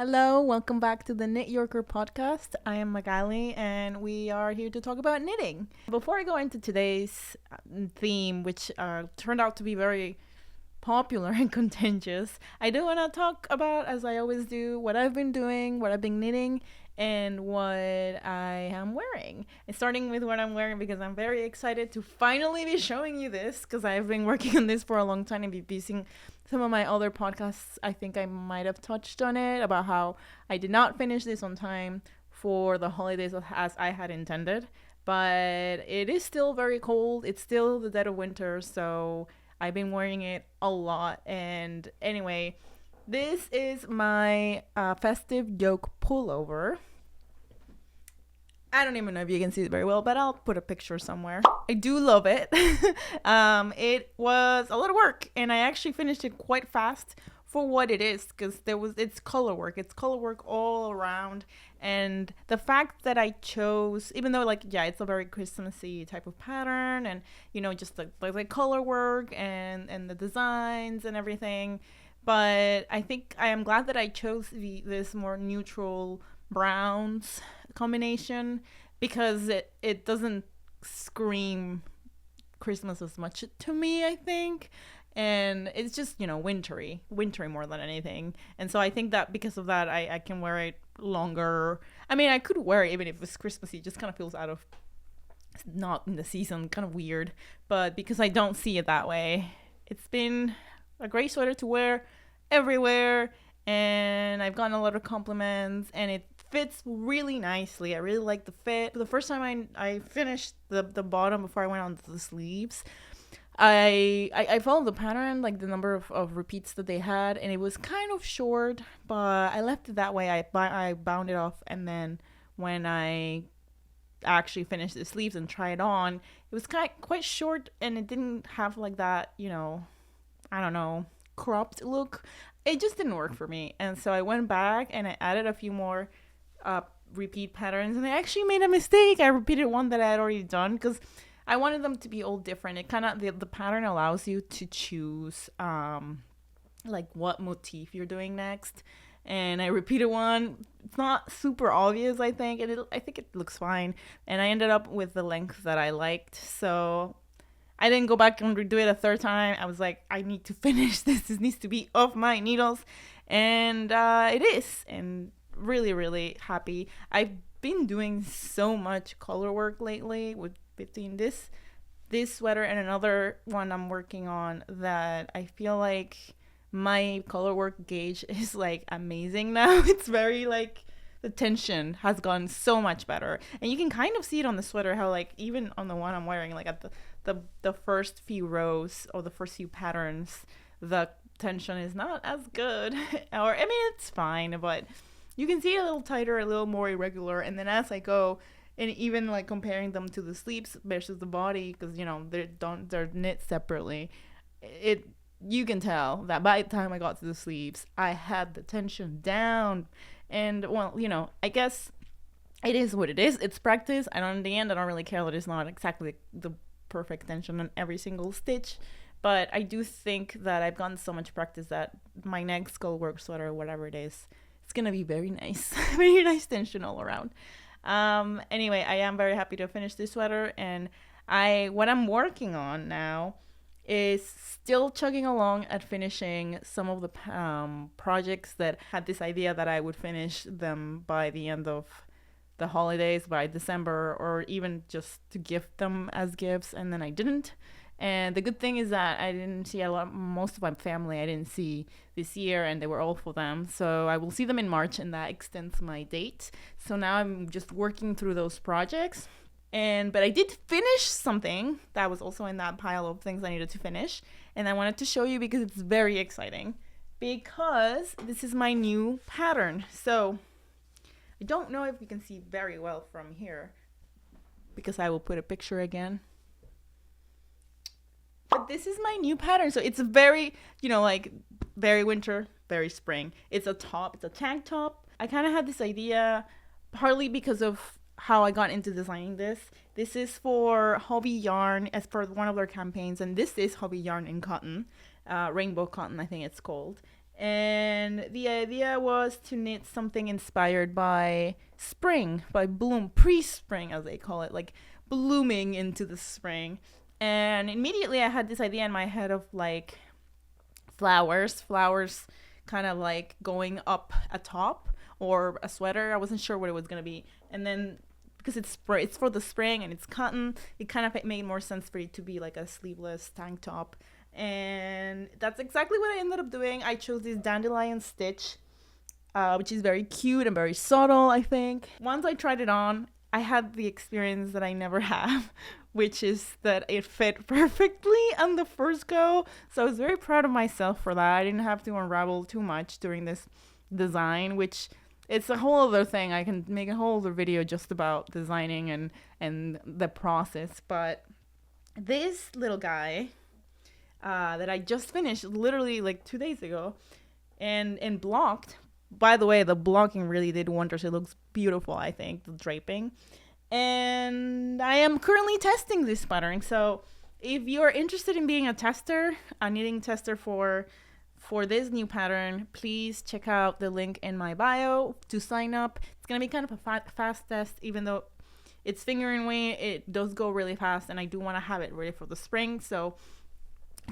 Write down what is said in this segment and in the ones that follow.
Hello, welcome back to the Knit Yorker podcast. I am Magali and we are here to talk about knitting. Before I go into today's theme, which turned out to be very popular and contentious, I do want to talk about, as I always do, what I've been doing, what I've been knitting, and what I am wearing. And starting with what I'm wearing because I'm very excited to finally be showing you this because I've been working on this for a long time and be using some of my other podcasts. I think I might have touched on it about how I did not finish this on time for the holidays as I had intended, but it is still very cold. It's still the dead of winter, so I've been wearing it a lot. And anyway, this is my festive yoke pullover. I don't even know if you can see it very well, but I'll put a picture somewhere. I do love it. It was a lot of work, and I actually finished it quite fast for what it is, because it's color work. It's color work all around, and the fact that I chose, even though it's a very Christmassy type of pattern, and just the color work and the designs and everything, but I think I am glad that I chose this more neutral browns combination because it doesn't scream Christmas as much to me, I think. And it's just, wintry more than anything. And so I think that because of that, I can wear it longer. I mean, I could wear it even if it's Christmassy. It just kind of feels not in the season, kind of weird. But because I don't see it that way, it's been a great sweater to wear everywhere. And I've gotten a lot of compliments, and it fits really nicely. I really like the fit. The first time I finished the bottom before I went on to the sleeves, I followed the pattern, like the number of repeats that they had, and it was kind of short, but I left it that way. I bound it off, and then when I actually finished the sleeves and tried it on, it was quite short, and it didn't have like that, I don't know, cropped look. It just didn't work for me, and so I went back and I added a few more repeat patterns, and I actually made a mistake. I repeated one that I had already done because I wanted them to be all different. It kind of the pattern allows you to choose what motif you're doing next, and I repeated one. It's not super obvious, I think, and I think it looks fine, and I ended up with the length that I liked, so I didn't go back and redo it a third time. I was like, I need to finish this. This needs to be off my needles. And it is. And really, really happy. I've been doing so much color work lately between this sweater and another one I'm working on that I feel like my color work gauge is amazing now. It's very the tension has gotten so much better. And you can kind of see it on the sweater how even on the one I'm wearing, at the first few rows or the first few patterns, the tension is not as good. Or, I mean, it's fine, but you can see it a little tighter, a little more irregular. And then as I go, and even comparing them to the sleeves versus the body, because, they're knit separately, you can tell that by the time I got to the sleeves, I had the tension down. And, well, I guess it is what it is. It's practice. In the end, I don't really care that it's not exactly the perfect tension on every single stitch. But I do think that I've gotten so much practice that my next color work sweater, whatever it is, it's going to be very nice. Very nice tension all around. Anyway, I am very happy to finish this sweater. And what I'm working on now is still chugging along at finishing some of the projects that had this idea that I would finish them by the end of the holidays, by December, or even just to gift them as gifts, and then I didn't. And the good thing is that I didn't see most of my family I didn't see this year, and they were all for them. So I will see them in March, and that extends my date. So now I'm just working through those projects. But I did finish something that was also in that pile of things I needed to finish. And I wanted to show you because it's very exciting. Because this is my new pattern. So I don't know if you can see very well from here, because I will put a picture again. But this is my new pattern. So it's a very, very winter, very spring. It's a top. It's a tank top. I kind of had this idea partly because of how I got into designing this. This is for Hobby Yarn as per one of their campaigns, and this is Hobby Yarn in cotton, rainbow cotton, I think it's called. And the idea was to knit something inspired by spring, by pre-spring as they call it, like blooming into the spring. And immediately I had this idea in my head of like flowers kind of like going up atop, or a sweater. I wasn't sure what it was going to be. And then because it's for the spring and it's cotton, it kind of made more sense for it to be like a sleeveless tank top. And that's exactly what I ended up doing. I chose this dandelion stitch, which is very cute and very subtle, I think. Once I tried it on, I had the experience that I never have, which is that it fit perfectly on the first go. So I was very proud of myself for that. I didn't have to unravel too much during this design, which it's a whole other thing. I can make a whole other video just about designing and the process. But this little guy that I just finished literally like 2 days ago and blocked. By the way, the blocking really did wonders. It looks beautiful, I think, the draping. And I am currently testing this pattern. So if you're interested in being a tester, a knitting tester for this new pattern, please check out the link in my bio to sign up. It's going to be kind of a fast test, even though it's fingering weight. It does go really fast, and I do want to have it ready for the spring. So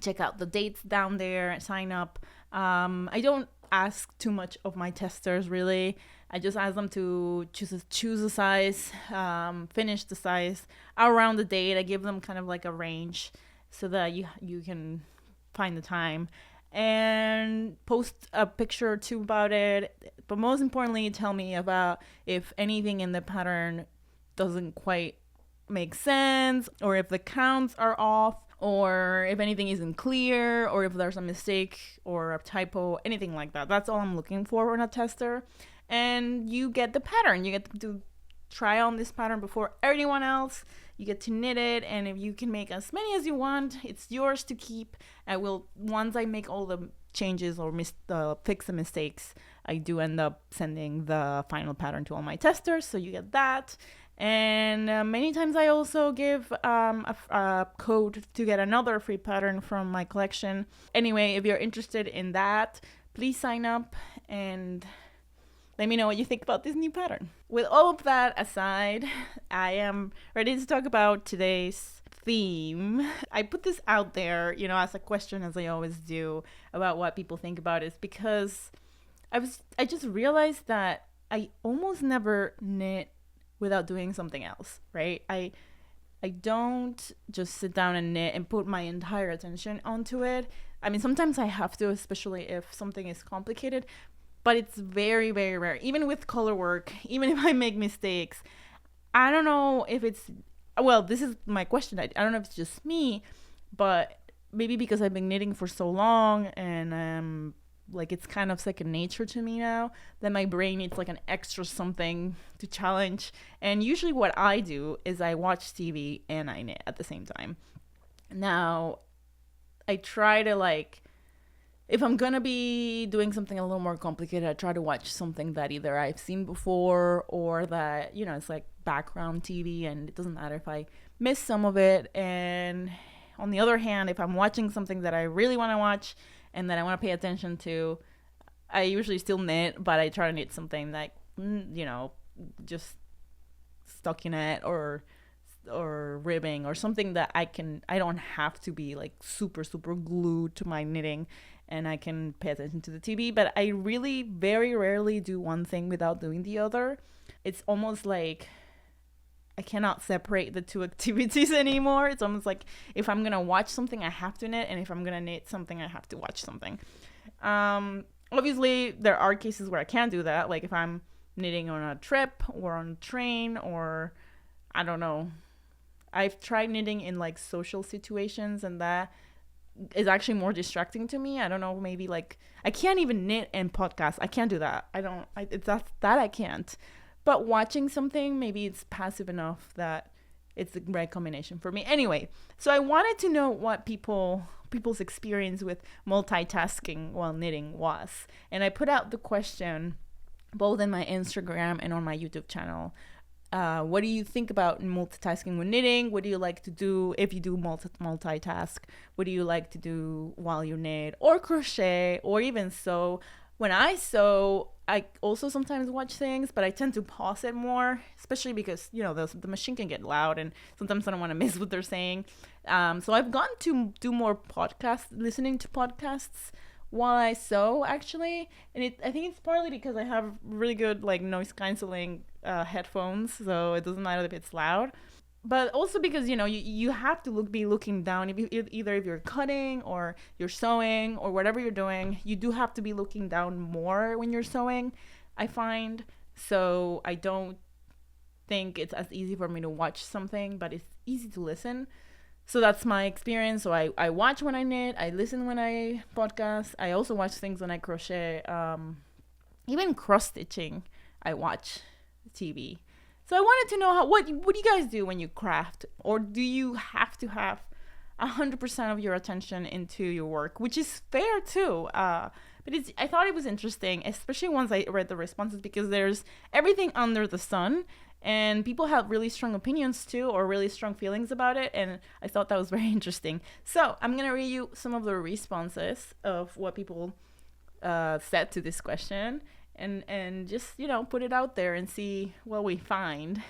check out the dates down there, sign up. I don't ask too much of my testers, really. I just ask them to choose a size, finish the size around the date. I give them kind of like a range so that you can find the time and post a picture or two about it. But most importantly, tell me about if anything in the pattern doesn't quite make sense, or if the counts are off, or if anything isn't clear, or if there's a mistake or a typo, anything like that. That's all I'm looking for in a tester. And you get the pattern. You get to try on this pattern before anyone else. You get to knit it, and if you can make as many as you want, it's yours to keep. Once I make all the changes or fix the mistakes, I do end up sending the final pattern to all my testers, so you get that. And many times I also give a code to get another free pattern from my collection. Anyway, if you're interested in that, please sign up and let me know what you think about this new pattern. With all of that aside, I am ready to talk about today's theme. I put this out there, as a question, as I always do, about what people think about it, because I just realized that I almost never knit without doing something else, right? I don't just sit down and knit and put my entire attention onto it. I mean, sometimes I have to, especially if something is complicated, but it's very, very rare. Even with color work, even if I make mistakes, I don't know if it's, well, this is my question. I don't know if it's just me, but maybe because I've been knitting for so long and like it's kind of second nature to me now, that my brain needs like an extra something to challenge. And usually what I do is I watch TV and I knit at the same time. Now, I try to like, if I'm gonna be doing something a little more complicated, I try to watch something that either I've seen before or that, it's like background TV, and it doesn't matter if I miss some of it. And on the other hand, if I'm watching something that I really want to watch and that I want to pay attention to, I usually still knit, but I try to knit something like, just stockinette or ribbing or something that I don't have to be like super, super glued to my knitting, and I can pay attention to the TV. But I really very rarely do one thing without doing the other. It's almost like I cannot separate the two activities anymore. It's almost like if I'm going to watch something, I have to knit. And if I'm going to knit something, I have to watch something. Obviously, there are cases where I can't do that. Like if I'm knitting on a trip or on a train, or I don't know. I've tried knitting in like social situations, and that is actually more distracting to me. I don't know, maybe like I can't even knit and podcast. I can't do that. That I can't. But watching something, maybe it's passive enough that it's the right combination for me. Anyway, so I wanted to know what people's experience with multitasking while knitting was. And I put out the question both in my Instagram and on my YouTube channel. What do you think about multitasking when knitting? What do you like to do if you do multitask? What do you like to do while you knit or crochet or even sew? When I sew, I also sometimes watch things, but I tend to pause it more, especially because, the machine can get loud and sometimes I don't want to miss what they're saying. So I've gotten to do more listening to podcasts while I sew, actually. And I think it's partly because I have really good noise canceling headphones, so it doesn't matter if it's loud. But also because you have to be looking down. Either if you're cutting or you're sewing or whatever you're doing, you do have to be looking down more when you're sewing, I find. So I don't think it's as easy for me to watch something, but it's easy to listen. So that's my experience. So I watch when I knit, I listen when I podcast, I also watch things when I crochet. Even cross stitching, I watch TV. So I wanted to know what do you guys do when you craft, or do you have to have 100% of your attention into your work, which is fair too. But I thought it was interesting, especially once I read the responses, because there's everything under the sun, and people have really strong opinions too, or really strong feelings about it, and I thought that was very interesting. So I'm gonna read you some of the responses of what people said to this question. And just, put it out there and see what we find.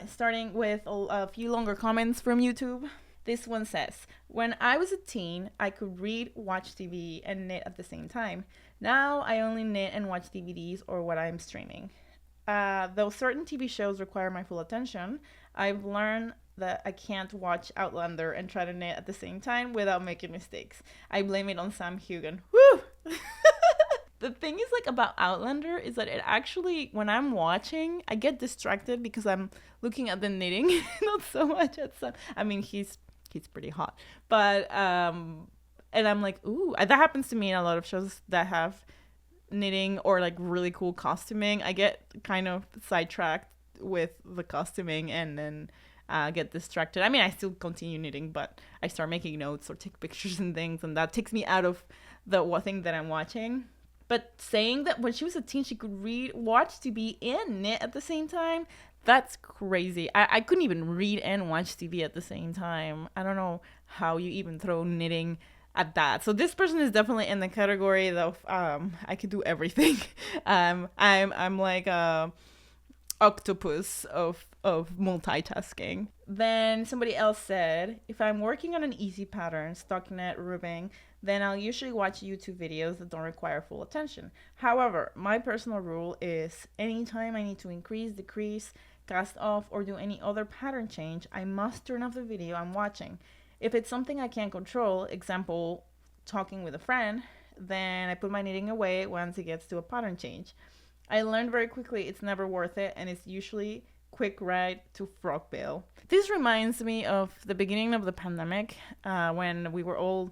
Starting with a few longer comments from YouTube. This one says, when I was a teen, I could read, watch TV, and knit at the same time. Now I only knit and watch DVDs or what I'm streaming. Though certain TV shows require my full attention, I've learned that I can't watch Outlander and try to knit at the same time without making mistakes. I blame it on Sam Hugan. Woo! The thing is, about Outlander is that it actually, when I'm watching, I get distracted because I'm looking at the knitting, not so much at Sam. I mean, he's pretty hot, but and I'm like, ooh, that happens to me in a lot of shows that have knitting or really cool costuming. I get kind of sidetracked with the costuming and then get distracted. I mean, I still continue knitting, but I start making notes or take pictures and things, and that takes me out of the thing that I'm watching. But saying that when she was a teen, she could read, watch TV, and knit at the same time, that's crazy. I couldn't even read and watch TV at the same time. I don't know how you even throw knitting at that. So this person is definitely in the category of I could do everything. I'm like a octopus of multitasking. Then somebody else said, if I'm working on an easy pattern, stockinette, ribbing, then I'll usually watch YouTube videos that don't require full attention. However, my personal rule is anytime I need to increase, decrease, cast off, or do any other pattern change, I must turn off the video I'm watching. If it's something I can't control, example, talking with a friend, then I put my knitting away once it gets to a pattern change. I learned very quickly it's never worth it, and it's usually quick ride to Frogville. This reminds me of the beginning of the pandemic, when we were all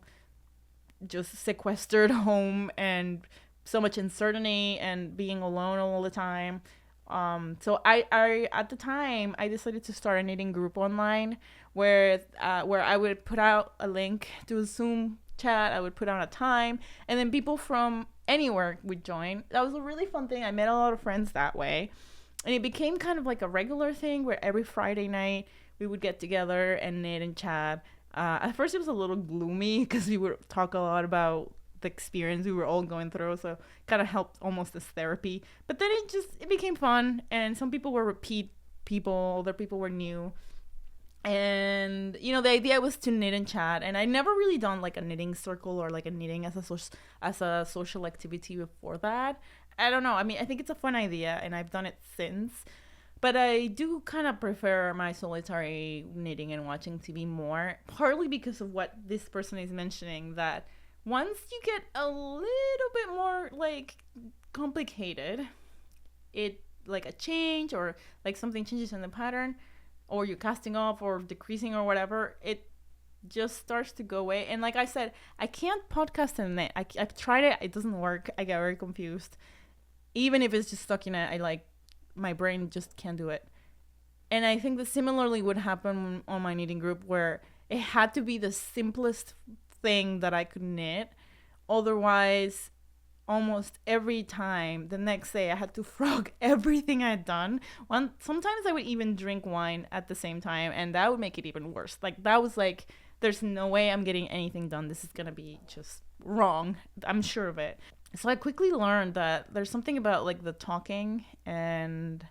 just sequestered home and so much uncertainty and being alone all the time. So I at the time I decided to start a knitting group online where I would put out a link to a Zoom chat. I would put out a time, and then people from anywhere would join. That was a really fun thing. I met a lot of friends that way, and it became kind of like a regular thing where every Friday night we would get together and knit and chat. At first it was a little gloomy because we would talk a lot about the experience we were all going through, so kind of helped almost as therapy. But then it became fun, and some people were repeat people, other people were new. And the idea was to knit and chat, and I never really done a knitting circle or a knitting as a social activity before that. I don't know. I mean, I think it's a fun idea, and I've done it since. But I do kind of prefer my solitary knitting and watching TV more, partly because of what this person is mentioning, that once you get a little bit more complicated, it a change or something changes in the pattern, or you're casting off or decreasing or whatever, it just starts to go away. And like I said, I can't podcast and knit. I've tried it. It doesn't work. I get very confused. Even if it's just stuck in it, my brain just can't do it. And I think that similarly would happen on my knitting group, where it had to be the simplest thing that I could knit. Otherwise, almost every time the next day I had to frog everything I had done. Sometimes I would even drink wine at the same time, and that would make it even worse. Like, that was like, there's no way I'm getting anything done. This is gonna be just wrong. I'm sure of it. So I quickly learned that there's something about like the talking and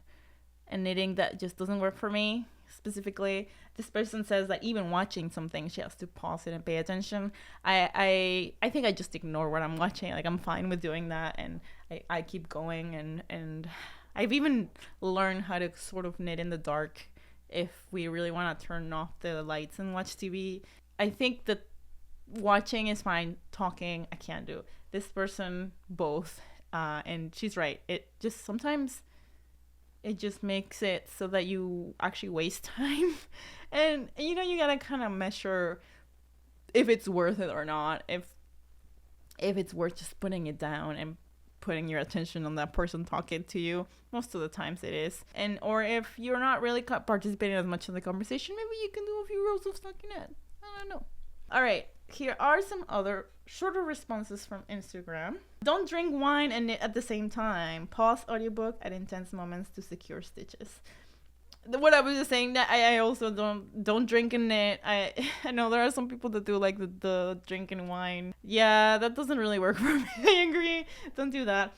knitting that just doesn't work for me. Specifically, this person says that even watching something, she has to pause it and pay attention. I think I just ignore what I'm watching. Like, I'm fine with doing that, and I keep going, and I've even learned how to sort of knit in the dark if we really want to turn off the lights and watch TV. I think that watching is fine. Talking, I can't do. This person, both, and she's right. It just sometimes it just makes it so that you actually waste time. And you know, you gotta kind of measure if it's worth it or not, if it's worth just putting it down and putting your attention on that person talking to you. Most of the times it is. And or if you're not really participating as much in the conversation, maybe you can do a few rows of stockinette. I don't know. All right, here are some other shorter responses from Instagram. Don't drink wine and knit at the same time. Pause audiobook at intense moments to secure stitches. What I was just saying, that I also don't drink and knit. I know there are some people that do like the drinking wine. Yeah, that doesn't really work for me. I agree. Don't do that.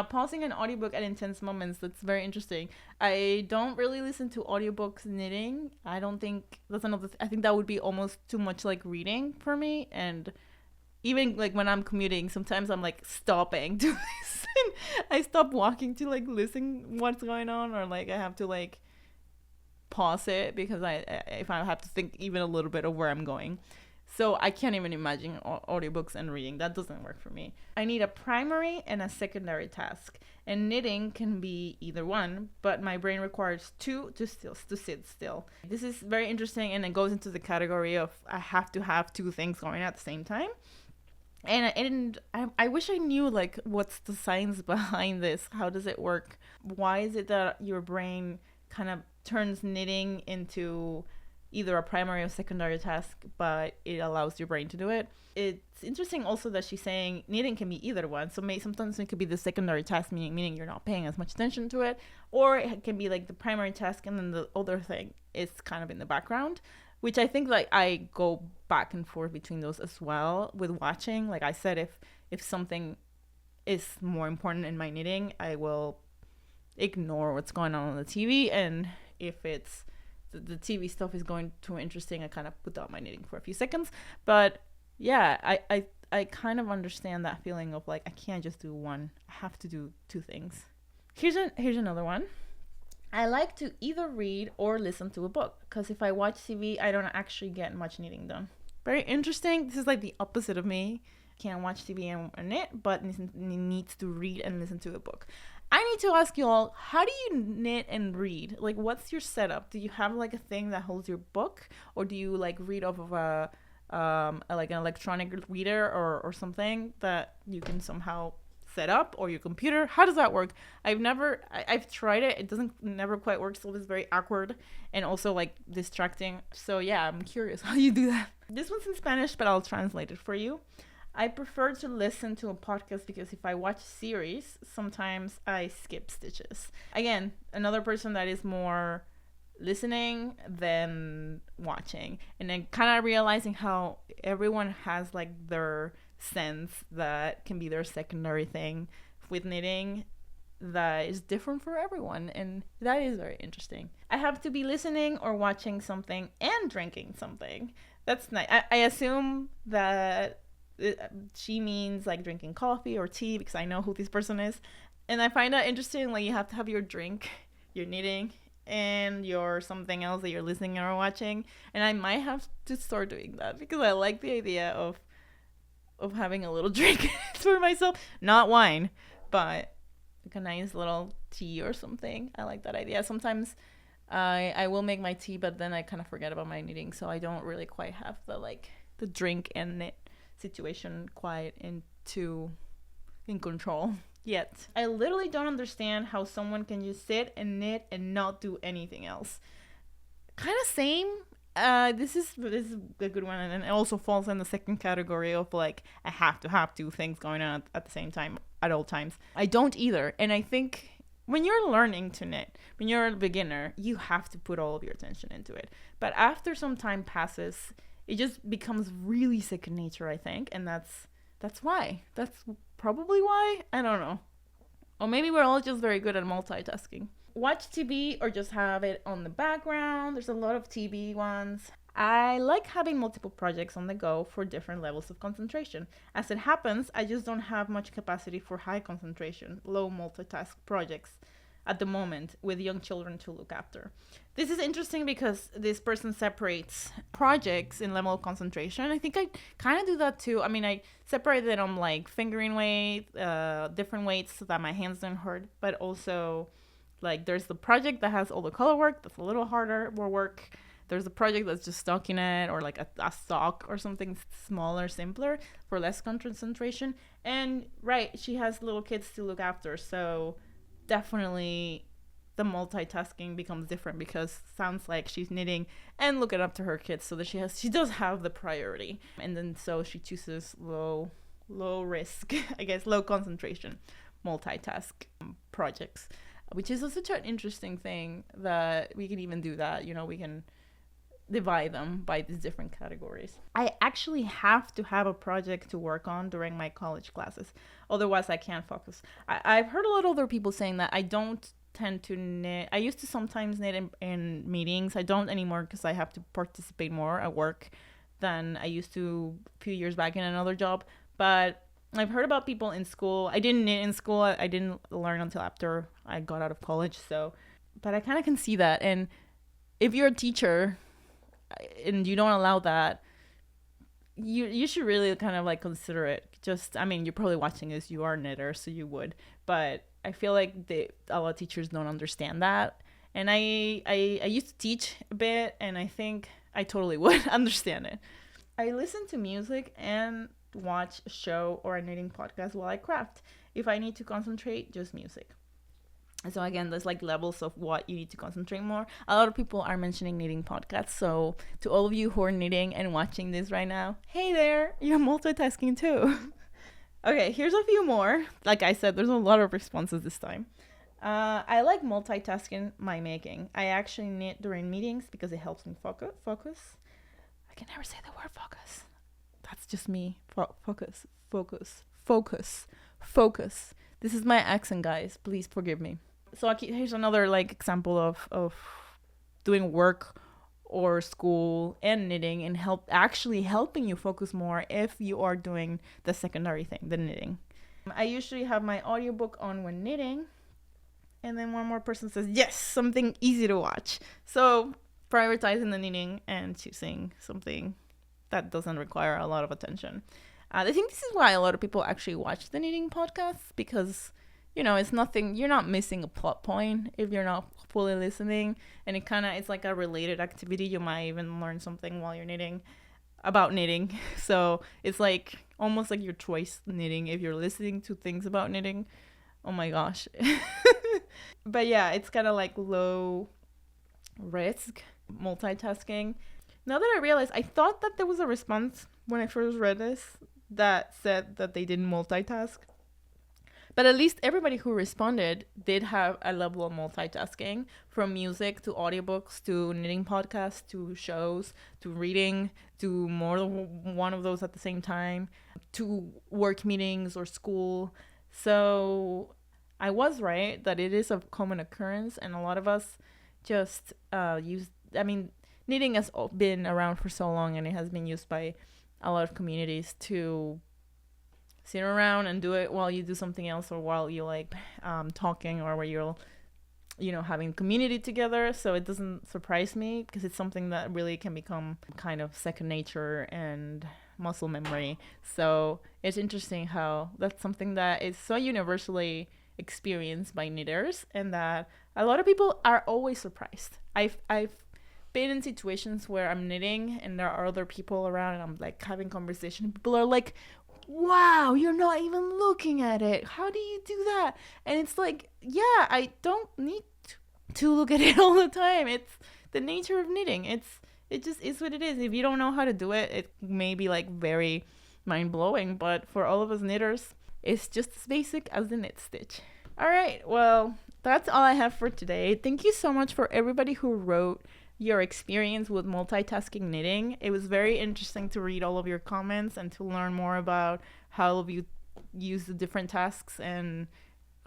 Pausing an audiobook at intense moments. That's very interesting. I don't really listen to audiobooks knitting. I don't think that's another. I think that would be almost too much like reading for me. And even like when I'm commuting, sometimes I'm like stopping to listen. I stop walking to like listen what's going on, or like I have to like pause it because if I have to think even a little bit of where I'm going. So I can't even imagine audiobooks and reading. That doesn't work for me. I need a primary and a secondary task, and knitting can be either one, but my brain requires two to sit still. This is very interesting, and it goes into the category of I have to have two things going at the same time. And I wish I knew like what's the science behind this. How does it work? Why is it that your brain kind of turns knitting into either a primary or secondary task, but it allows your brain to do it? It's interesting also that she's saying knitting can be either one. So sometimes it could be the secondary task, meaning you're not paying as much attention to it, or it can be like the primary task and then the other thing is kind of in the background, which I think like I go back and forth between those as well with watching. Like I said, if something is more important in my knitting, I will ignore what's going on the TV, and if it's the TV stuff is going too interesting, I kind of put down my knitting for a few seconds. But yeah, I kind of understand that feeling of like I can't just do one. I have to do two things. Here's another one. I like to either read or listen to a book, because if I watch TV, I don't actually get much knitting done. Very interesting. This is like the opposite of me. Can't watch TV and knit, but needs to read and listen to a book. I need to ask you all, how do you knit and read? Like, what's your setup? Do you have like a thing that holds your book, or do you like read off of a like an electronic reader or something that you can somehow set up, or your computer? How does that work? I've tried it. It never quite works. So it's very awkward and also like distracting. So yeah, I'm curious how you do that. This one's in Spanish, but I'll translate it for you. I prefer to listen to a podcast because if I watch series, sometimes I skip stitches. Again, another person that is more listening than watching. And then kind of realizing how everyone has like their sense that can be their secondary thing with knitting that is different for everyone. And that is very interesting. I have to be listening or watching something and drinking something. That's nice. I assume that she means like drinking coffee or tea, because I know who this person is. And I find that interesting. Like, you have to have your drink, your knitting, and your something else that you're listening or watching. And I might have to start doing that because I like the idea of having a little drink for myself. Not wine, but like a nice little tea or something. I like that idea. Sometimes I will make my tea, but then I kind of forget about my knitting, so I don't really quite have the drink and knit situation quite in control yet. I literally don't understand how someone can just sit and knit and not do anything else. Kind of same. This is a good one, and it also falls in the second category of like I have to have two things going on at the same time. at all times. I don't either. And I think when you're learning to knit, when you're a beginner, you have to put all of your attention into it. But after some time passes, it just becomes really second nature, I think. And that's why. That's probably why. I don't know. Or maybe we're all just very good at multitasking. Watch TV or just have it on the background. There's a lot of TV ones. I like having multiple projects on the go for different levels of concentration. As it happens, I just don't have much capacity for high concentration, low multitask projects at the moment with young children to look after. This is interesting because this person separates projects in level of concentration. I think I kind of do that too. I mean, I separate it on like fingering weight, different weights so that my hands don't hurt, but also like there's the project that has all the color work, that's a little harder, more work. There's a project that's just stockinette or like a sock or something smaller, simpler for less concentration. And right, she has little kids to look after, so definitely the multitasking becomes different because sounds like she's knitting and looking up to her kids, so that she does have the priority, and then so she chooses low risk, I guess, low concentration multitask projects, which is such an interesting thing that we can even do that. We can divide them by these different categories. I actually have to have a project to work on during my college classes. Otherwise, I can't focus. I've heard a lot of other people saying that I don't tend to knit. I used to sometimes knit in meetings. I don't anymore because I have to participate more at work than I used to a few years back in another job. But I've heard about people in school. I didn't knit in school. I didn't learn until after I got out of college. But I kind of can see that. And if you're a teacher and you don't allow that, you should really kind of like consider it. I mean, you're probably watching this, you are a knitter, so you would, but I feel like a lot of teachers don't understand that. And I used to teach a bit, and I think I totally would understand it. I listen to music and watch a show or a knitting podcast while I craft. If I need to concentrate, just music. So again, there's like levels of what you need to concentrate more. A lot of people are mentioning knitting podcasts. So to all of you who are knitting and watching this right now, hey there, you're multitasking too. Okay, here's a few more. Like I said, there's a lot of responses this time. I like multitasking my making. I actually knit during meetings because it helps me focus. I can never say the word focus. That's just me. Focus. This is my accent, guys. Please forgive me. So here's another like example of doing work or school and knitting and helping you focus more if you are doing the secondary thing, the knitting. I usually have my audiobook on when knitting, and then one more person says, yes, something easy to watch. So prioritizing the knitting and choosing something that doesn't require a lot of attention. I think this is why a lot of people actually watch the knitting podcasts, because it's nothing, you're not missing a plot point if you're not fully listening, and it's like a related activity. You might even learn something while you're knitting about knitting. So it's like almost like your choice knitting if you're listening to things about knitting. Oh my gosh. But yeah, it's kind of like low risk multitasking. Now that I realize, I thought that there was a response when I first read this that said that they didn't multitask. But at least everybody who responded did have a level of multitasking, from music to audiobooks to knitting podcasts to shows to reading to more than one of those at the same time to work meetings or school. So I was right that it is a common occurrence, and a lot of us just knitting has been around for so long, and it has been used by a lot of communities to sit around and do it while you do something else, or while you like talking, or where you're having community together. So it doesn't surprise me, because it's something that really can become kind of second nature and muscle memory. So it's interesting how that's something that is so universally experienced by knitters, and that a lot of people are always surprised. I've been in situations where I'm knitting and there are other people around, and I'm like having conversation. People are like, wow, you're not even looking at it. How do you do that? And it's like, yeah, I don't need to look at it all the time. It's the nature of knitting. It just is what it is. If you don't know how to do it, it may be like very mind-blowing, but for all of us knitters, it's just as basic as the knit stitch. All right, well, that's all I have for today. Thank you so much for everybody who wrote your experience with multitasking knitting. It was very interesting to read all of your comments and to learn more about how all of you use the different tasks and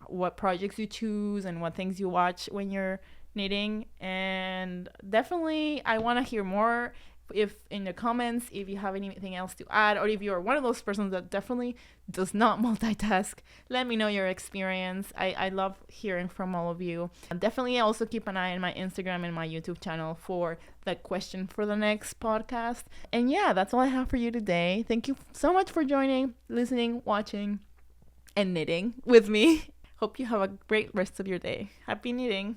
what projects you choose and what things you watch when you're knitting. And definitely I want to hear more if in the comments if you have anything else to add, or if you're one of those persons that definitely does not multitask, let me know your experience. I love hearing from all of you. And definitely also keep an eye on my Instagram and my YouTube channel for the question for the next podcast. And yeah, that's all I have for you today. Thank you so much for joining, listening, watching, and knitting with me. Hope you have a great rest of your day. Happy knitting.